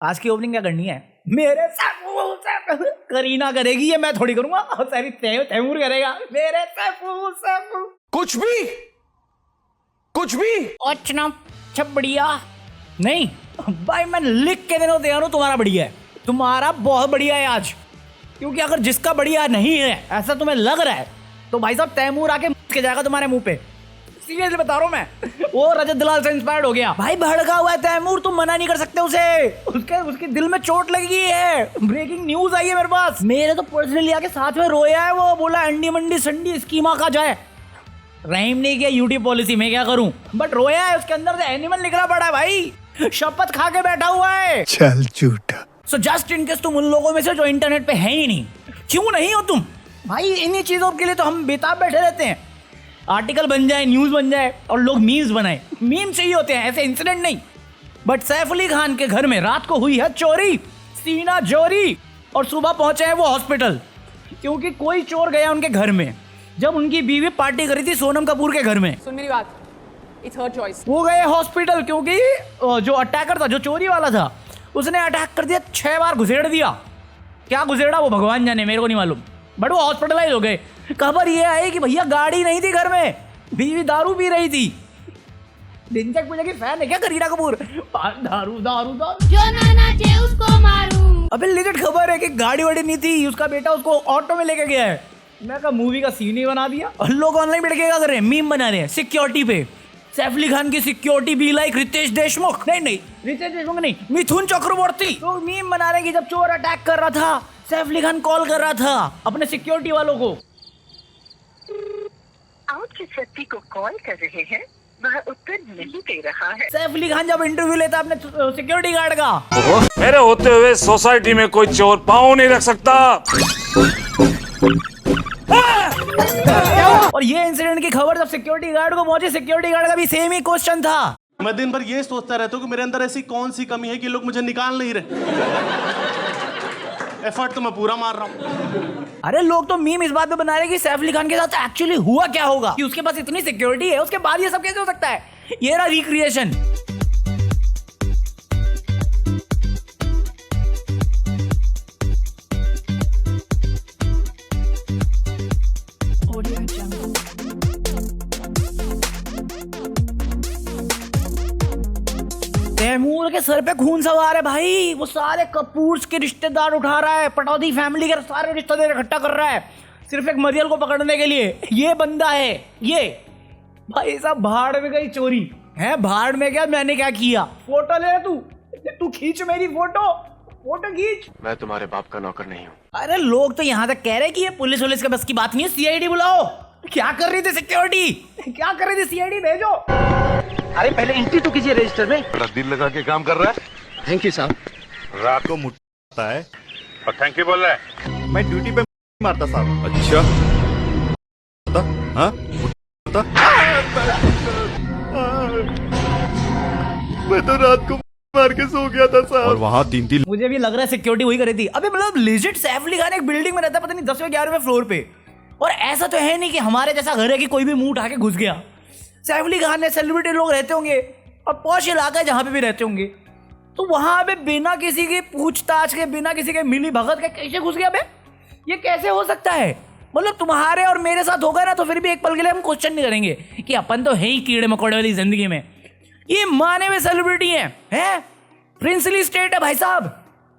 आज की ओपनिंग क्या करनी है? मेरे साथ करीना करेगी, ये मैं थोड़ी करूंगा। सारी तैमूर करेगा। मेरे साथ कुछ भी अच्छा सब बढ़िया नहीं भाई, मैं लिख के देना तैयार हूं। तुम्हारा बढ़िया है, तुम्हारा बहुत बढ़िया है आज, क्योंकि अगर जिसका बढ़िया नहीं है ऐसा तुम्हें लग रहा है तो भाई साहब तैमूर आके के जाएगा तुम्हारे मुंह पे। सीरियसली बता रहा हूं मैं, वो रजत दलाल से इंस्पायर्ड हो गया भाई। भड़का हुआ है तैमूर, तुम मना नहीं कर सकते उसे। उसके दिल में चोट लगी है। ब्रेकिंग न्यूज आई है मेरे पास। मेरे तो पर्सनली आके साथ में रोया है। वो बोला अंडी मंडी संडी स्कीमा का जाए। रहीम नहीं किया यूट्यूब पॉलिसी, मैं क्या करूं, बट रोया है। उसके अंदर से एनिमल निकला पड़ा है भाई। शपथ खा के बैठा हुआ है। चल झूठा। सो जस्ट इन केस तुम उन लोगों में से जो इंटरनेट पे है ही नहीं, क्यों नहीं हो तुम भाई? इन्हीं चीजों के लिए तो हम बेताब बैठे रहते हैं। आर्टिकल बन जाए, न्यूज बन जाए और लोग मीम्स बनाए। मीम चाहिए होते हैं, ऐसे इंसिडेंट नहीं। बट सैफ अली खान के घर में रात को हुई है चोरी, सीना चोरी, और सुबह पहुंचे हैं वो हॉस्पिटल, क्योंकि कोई चोर गया उनके घर में जब उनकी बीवी पार्टी करी थी सोनम कपूर के घर में। सुन मेरी बात, इट्स हर चॉइस। वो गए हॉस्पिटल क्योंकि जो अटैकर था, जो चोरी वाला था, उसने अटैक कर दिया, 6 बार घुसेड़ दिया। क्या घुसेड़ा वो भगवान जाने, मेरे को नहीं मालूम, बट वो हॉस्पिटलाइज हो गए। खबर ये आई कि भैया गाड़ी नहीं थी घर में, बीवी दारू पी रही थी। दिनचक पूजा की फैन है क्या करीना कपूर? दारू दारू दारू, जो ना नाचे उसको मारूं। अबे लिजिट खबर है कि गाड़ी वाड़ी नहीं थी, उसका बेटा उसको ऑटो में लेके गया है। मैं कहा मूवी का सीन ही बना दिया। और लोग ऑनलाइन बैठ के क्या कर रहे हैं, मीम बना रहे हैं सिक्योरिटी पे। सैफ अली खान की security be like Riteish Deshmukh, नहीं रितेश देशमुख नहीं, मिथुन चक्रवर्ती। लोग मीम बना रहे हैं कि जब चोर अटैक कर रहा था सैफ अली खान कॉल कर रहा था अपने सिक्योरिटी वालों को। आप जिस व्यक्ति को कॉल कर रहे हैं वह उत्तर नहीं दे रहा है। सैफ अली खान जब इंटरव्यू लेता अपने सिक्योरिटी गार्ड का, मेरे होते हुए सोसाइटी में कोई चोर पाँव नहीं रख सकता। और ये इंसिडेंट की खबर जब सिक्योरिटी गार्ड को पहुंची, सिक्योरिटी गार्ड का भी सेम ही क्वेश्चन था। मैं दिन भर ये सोचता रहता हूँ कि मेरे अंदर ऐसी कौन सी कमी है कि लोग मुझे निकाल नहीं रहे। एफर्ट तो मैं पूरा मार रहा हूँ। अरे लोग तो मीम इस बात पे बना रहे हैं कि सैफ अली खान के साथ एक्चुअली हुआ क्या होगा, कि उसके पास इतनी सिक्योरिटी है, उसके बाद ये सब कैसे हो सकता है? ये रहा रिक्रिएशन। तैमूर के सर पे खून सवार है भाई। वो सारे कपूर्स के रिश्तेदार उठा रहा है, पटौदी फैमिली के सारे रिश्तेदार इकट्ठा कर रहा है सिर्फ एक मरियल को पकड़ने के लिए। ये बंदा है ये भाई साहब। भाड़ में गई चोरी है, भाड़ में क्या, मैंने क्या किया? फोटो ले तू खींच मेरी फोटो खींच। मैं तुम्हारे बाप का नौकर नहीं हूँ। अरे लोग तो यहाँ तक कह रहे कि ये पुलिस के बस की बात नहीं है, सीआईडी बुलाओ। क्या कर रही थी सिक्योरिटी, क्या कर रही थी? सीआईडी भेजो। अरे पहले एंट्री तो कीजिए रजिस्टर में। बड़ा दिल लगा के काम कर रहा है। थैंक यू साहब। रात को मुट्टा है और थैंक यू बोल रहा है। मैं ड्यूटी पे मारता साहब। अच्छा हाँ? मैं तो रात को मार के सो गया था साहब। और वहाँ 3 मुझे भी लग रहा है सिक्योरिटी वही करी थी। अबे मतलब लिजिट सैफ अली खान एक बिल्डिंग में रहता है, पता नहीं 10वें 11वें फ्लोर पे। और ऐसा तो है नहीं कि हमारे जैसा घर है कि कोई भी मुंह उठा के घुस गया। सैफ अली खान ने सेलिब्रिटी लोग रहते होंगे और पॉश इलाका है जहाँ पे भी रहते होंगे, तो वहां पे बिना किसी की पूछताछ के, बिना किसी के मिली भगत के कैसे घुस गया बे? ये कैसे हो सकता है? मतलब तुम्हारे और मेरे साथ होगा ना तो फिर भी एक पल के लिए हम क्वेश्चन नहीं करेंगे कि अपन तो है ही कीड़े मकोड़े वाली जिंदगी में। ये माने हुए सेलिब्रिटी हैं, प्रिंसली स्टेट है भाई साहब,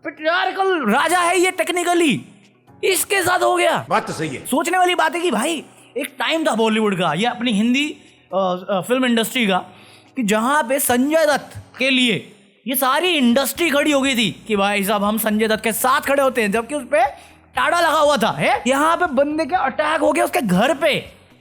पेट्रियार्कल राजा है ये टेक्निकली, इसके साथ हो गया। बात तो सही है। सोचने वाली बात है कि भाई एक टाइम था बॉलीवुड का या अपनी हिंदी फिल्म इंडस्ट्री का कि जहां पे संजय दत्त के लिए ये सारी इंडस्ट्री खड़ी हो गई थी कि भाई साहब हम संजय दत्त के साथ खड़े होते हैं, जबकि उस पे टाड़ा लगा हुआ था। है यहाँ पे बंदे के अटैक हो गया उसके घर पे,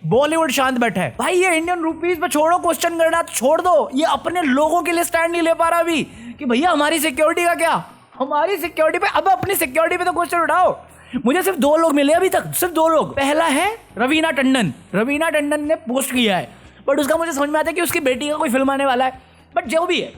बॉलीवुड शांत बैठा है। भाई ये इंडियन रुपीस पे छोड़ो क्वेश्चन करना, छोड़ दो। ये अपने लोगों के लिए स्टैंड नहीं ले पा रहा अभी कि भैया हमारी सिक्योरिटी का क्या, हमारी सिक्योरिटी पे। अब अपनी सिक्योरिटी पे तो क्वेश्चन उठाओ। मुझे सिर्फ 2 लोग मिले अभी तक, सिर्फ 2 लोग। पहला है रवीना टंडन ने पोस्ट किया है, बट उसका मुझे समझ में आता है कि उसकी बेटी का कोई फिल्म आने वाला है। बट जो भी है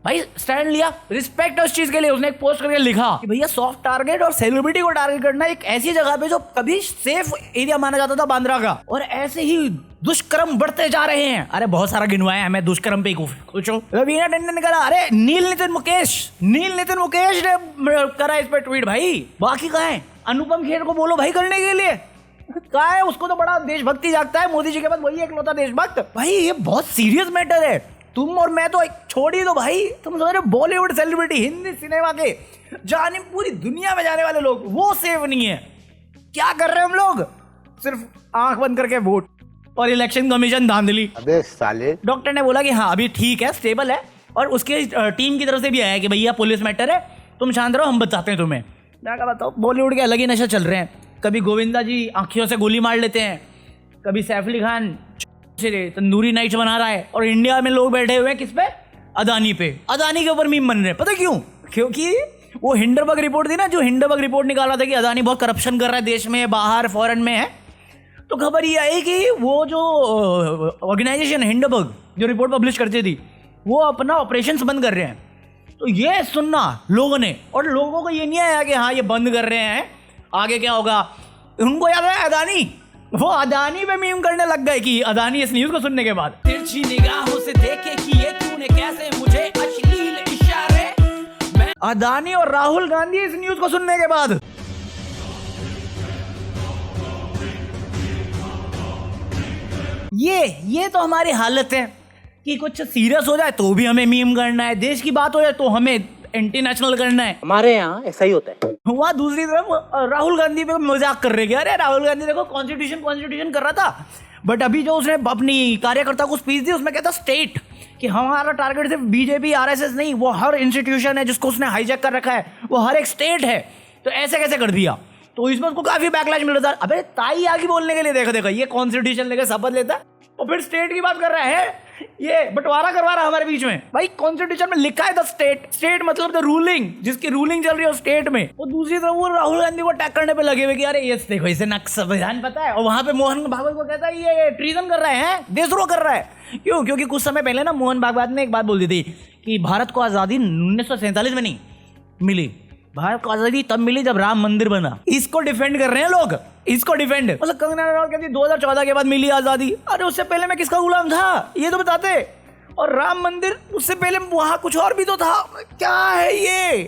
भाई स्टैंड लिया, रिस्पेक्ट है उस चीज के लिए। उसने एक पोस्ट करके लिखा कि भैया सॉफ्ट टारगेट और सेलिब्रिटी को टारगेट करना एक ऐसी जगह पे जो कभी सेफ एरिया माना जाता था बांद्रा का, और ऐसे ही दुष्कर्म बढ़ते जा रहे हैं। अरे बहुत सारा गिनवाया है, मैं दुष्कर्म पे ही खुश हूँ। रवीना टंडन ने कहा, अरे नील नितिन मुकेश ने करा इस पे ट्वीट। भाई बाकी कहाँ है? अनुपम खेर को बोलो भाई करने के लिए, कहाँ है? उसको तो बड़ा देशभक्ति जागता है, मोदी जी के बाद वही एकलौता देशभक्त। भाई ये बहुत सीरियस मैटर है। तुम और मैं तो छोड़ ही दो भाई, तुम समझ रहे हो बॉलीवुड सेलिब्रिटी, हिंदी सिनेमा के जाने पूरी दुनिया में जाने वाले लोग, वो सेफ नहीं है। क्या कर रहे हैं हम लोग? सिर्फ आंख बंद करके वोट और इलेक्शन कमीशन धांधली। अबे साले, डॉक्टर ने बोला कि हाँ अभी ठीक है, स्टेबल है, और उसके टीम की तरफ से भी आया कि भैया पुलिस मैटर है, तुम शांत रहो, हम बताते हैं तुम्हें। मैं क्या बताऊँ, बॉलीवुड के अलग ही नशा चल रहे हैं। कभी गोविंदा जी आंखियों से गोली मार लेते हैं, कभी सैफ अली खान तंदूरी नाइट्स बना रहा है, और इंडिया में लोग बैठे हुए हैं किस पे? अदानी पे। अदानी के ऊपर मीम बन रहे हैं। पता क्यों? क्योंकि वो हिंडरबर्ग रिपोर्ट थी ना, जो हिंडरबर्ग रिपोर्ट निकाला था कि अदानी बहुत करप्शन कर रहा है देश में, बाहर फॉरेन में है। तो खबर ये आई कि वो जो ऑर्गेनाइजेशन हिंडरबर्ग जो रिपोर्ट पब्लिश करती थी, वो अपना ऑपरेशंस बंद कर रहे हैं। तो ये सुनना लोगों ने, और लोगों को ये नहीं आया कि हाँ ये बंद कर रहे हैं, आगे क्या होगा। उनको याद है अदानी, वो अदानी पे मीम करने लग गए कि अदानी इस न्यूज को सुनने के बाद तिरछी निगाहों से देखे कि ये तूने कैसे मुझे अश्लील इशारे। मैं अदानी और राहुल गांधी इस न्यूज को सुनने के बाद ये तो हमारी हालत है कि कुछ सीरियस हो जाए तो भी हमें मीम करना है, देश की बात हो जाए तो हमें एंटी नेशनल करना है। हमारे यहाँ ऐसा ही होता है। वहाँ दूसरी तरफ राहुल गांधी पे मजाक कर रहे हैं। अरे राहुल गांधी देखो कॉन्स्टिट्यूशन कर रहा था, बट अभी जो उसने अपनी कार्यकर्ता को स्पीच दी उसमें कहता स्टेट, कि हमारा टारगेट सिर्फ बीजेपी आरएसएस नहीं, वो हर इंस्टीट्यूशन है जिसको उसने हाईजैक कर रखा है, वो हर एक स्टेट है। तो ऐसे कैसे कर दिया? तो इसमें उसको काफी बैकलैश मिल रहा था। अबे ताई आगे बोलने के लिए देखो ये कॉन्स्टिट्यूशन लेकर शपथ लेता है और फिर स्टेट की बात कर रहा है, ये बंटवारा करवा रहा है हमारे बीच में। भाई कॉन्स्टिट्यूशन में लिखा है द स्टेट मतलब द रूलिंग, जिसकी रूलिंग चल रही है स्टेट में। और दूसरी तरफ वो राहुल गांधी को अटैक करने पे लगे हुए कि अरे ये देखो इसे नक्श संविधान पता है, और वहां पे मोहन भागवत को कहता है ये ट्रीजन कर रहे हैं, देशद्रोह कर रहा है। क्यों? क्योंकि कुछ समय पहले ना मोहन भागवत ने एक बात बोल दी थी कि भारत को आजादी 1947 में नहीं मिली, भारत को आजादी तब मिली जब राम मंदिर बना। इसको डिफेंड कर रहे हैं लोग, इसको डिफेंड। मतलब कंगना रनौत कहती 2014 के बाद मिली आजादी। अरे उससे पहले मैं किसका गुलाम था ये तो बताते। और राम मंदिर उससे पहले वहां कुछ और भी तो था। क्या है ये?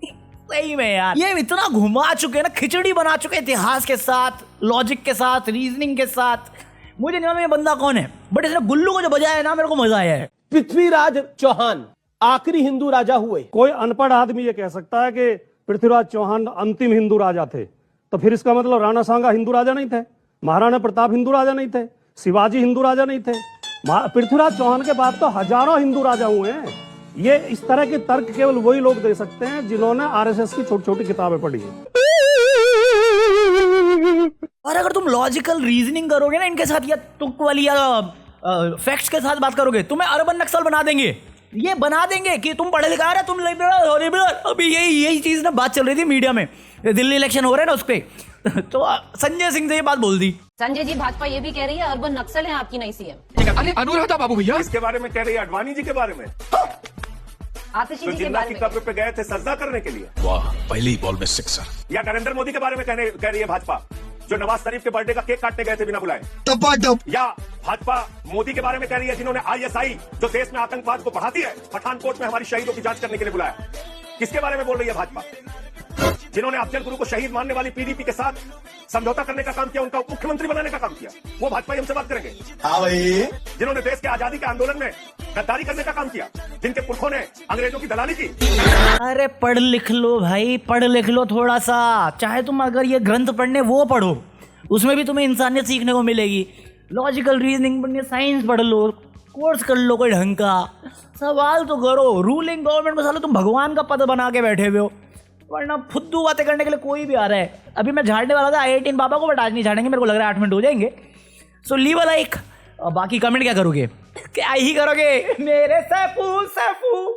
सही में यार ये इतना घुमा चुके ना, खिचड़ी बना चुके इतिहास के साथ, लॉजिक के साथ, रीजनिंग के साथ। मुझे नहीं मालूम ये बंदा कौन है, बट इसने गुल्लू को जो बजाया है ना, मेरे को मजा आया है। पृथ्वीराज चौहान आखिरी हिंदू राजा हुए। कोई अनपढ़ आदमी ये कह सकता है कि पृथ्वीराज चौहान अंतिम हिंदू राजा थे, तो फिर इसका मतलब राणा सांगा हिंदू राजा नहीं थे, महाराणा प्रताप हिंदू राजा नहीं थे, शिवाजी हिंदू राजा नहीं थे। पृथ्वीराज चौहान के बाद तो हजारों हिंदू राजा हुए हैं। ये इस तरह के तर्क केवल वही लोग दे सकते हैं जिन्होंने आरएसएस की छोटी छोटी किताबें पढ़ी है। और अगर तुम लॉजिकल रीजनिंग करोगे ना इनके साथ, या तुक वाली या फैक्ट्स के साथ बात करोगे, तुम्हें अर्बन नक्सल बना देंगे। ये बना देंगे कि तुम पढ़े लिखा रहे, तुम लिबरल हो लिबरल। अभी यही चीज ना बात चल रही थी मीडिया में, दिल्ली इलेक्शन हो रहा है ना उस पर। तो संजय सिंह से ये बात बोल दी। संजय जी भाजपा ये भी कह रही है अर्बन नक्सल है आपकी नई सीएम। अरे अनुराधा बाबू भैया इसके बारे में कह रही है, अडवाणी जी के बारे में, आतिशी तो जी के जिन्ना बारे की में कब्र पे गए थे सजदा करने के लिए। वाह, पहली बॉल में सिक्सर। या नरेंद्र मोदी के बारे में कह रही है भाजपा, जो नवाज शरीफ के बर्थडे का केक काटने गए थे बिना बुलाए। या भाजपा मोदी के बारे में कह रही है जिन्होंने आईएसआई जो देश में आतंकवाद को बढ़ाती है, पठानकोट में हमारी शहीदों की जांच करने के लिए बुलाया। किसके बारे में बोल रही है भाजपा? जिन्होंने अफजल गुरु को शहीद मानने वाली पीडीपी के साथ समझौता करने का काम किया, उनका उप मुख्यमंत्री बनाने का काम किया, वो भाजपा हमसे बात करेंगे। हाँ भाई, जिन्होंने देश के आजादी के आंदोलन में गद्दारी करने का काम किया, जिनके पुरखों ने अंग्रेजों की दलाली की। अरे पढ़ लिख लो भाई, पढ़ लिख लो थोड़ा सा। चाहे तुम अगर ये ग्रंथ पढ़ने वो पढ़ो, उसमें भी तुम्हें इंसानियत सीखने को मिलेगी। लॉजिकल रीजनिंग पढ़नी, साइंस पढ़ लो, कोर्स कर लो कोई ढंग का, सवाल तो करो। रूलिंग गवर्नमेंट को सालो तुम भगवान का पद बना के बैठे हुए हो, वरना फुद्दू बातें करने के लिए कोई भी आ रहा है। अभी मैं झाड़ने वाला था IIT बाबा को, बट आज नहीं झाड़ेंगे, मेरे को लग रहा है 8 मिनट हो जाएंगे। So leave a like. बाकी कमेंट क्या करोगे? क्या ही करोगे मेरे सैफू।